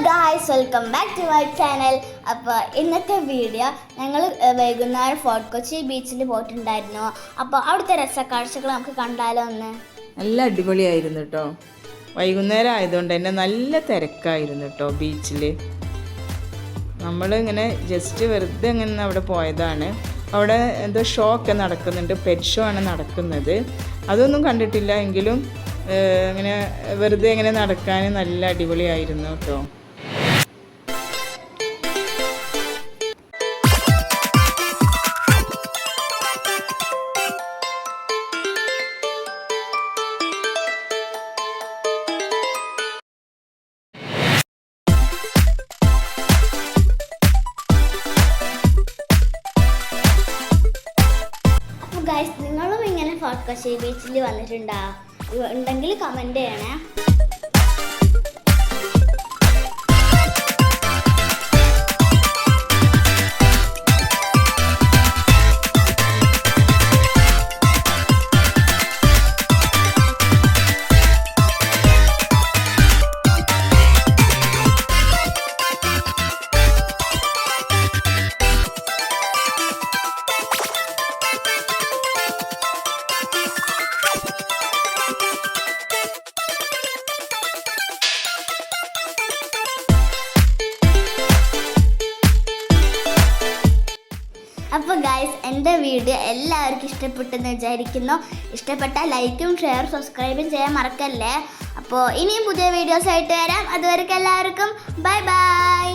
Guys, welcome back to my channel. അപ്പോൾ ഇന്നത്തെ video ഞങ്ങൾ വൈകുന്നേരം ഫോർട്ട് കൊച്ചി ബീച്ചിൽ പോയിട്ടുണ്ടായിരുന്നു. അപ്പോൾ അവിടുത്തെ രസക്കാഴ്ചകൾ നമുക്ക് കണ്ടാലോ ഒന്ന്. നല്ല അടിപൊളിയായിരുന്നു കേട്ടോ. വൈകുന്നേരം ആയതുകൊണ്ട് തന്നെ നല്ല തിരക്കായിരുന്നു കേട്ടോ ബീച്ചിൽ. നമ്മളിങ്ങനെ ജസ്റ്റ് വെറുതെ ഇങ്ങനെ അവിടെ പോയതാണ്. അവിടെ എന്തോ ഷോ ഒക്കെ നടക്കുന്നുണ്ട്, പെറ്റ് ഷോ ആണ് നടക്കുന്നത്. അതൊന്നും കണ്ടിട്ടില്ല, എങ്കിലും ഇങ്ങനെ വെറുതെ ഇങ്ങനെ നടക്കാൻ നല്ല അടിപൊളിയായിരുന്നു കേട്ടോ. ഗൈസ്, നിങ്ങളും ഇങ്ങനെ ഫോർട്ട് കൊച്ചി ബീച്ചിൽ വന്നിട്ടുണ്ടോ? ഉണ്ടെങ്കിൽ കമൻറ്റ് ചെയ്യണേ. അപ്പോൾ ഗൈസ്, എൻ്റെ വീഡിയോ എല്ലാവർക്കും ഇഷ്ടപ്പെട്ടെന്ന് വിചാരിക്കുന്നു. ഇഷ്ടപ്പെട്ടാൽ ലൈക്കും ഷെയറും സബ്സ്ക്രൈബും ചെയ്യാൻ മറക്കല്ലേ. അപ്പോൾ ഇനിയും പുതിയ വീഡിയോസ് ആയിട്ട് വരാം. അതുവരെയ്ക്കും എല്ലാവർക്കും ബൈ ബൈ.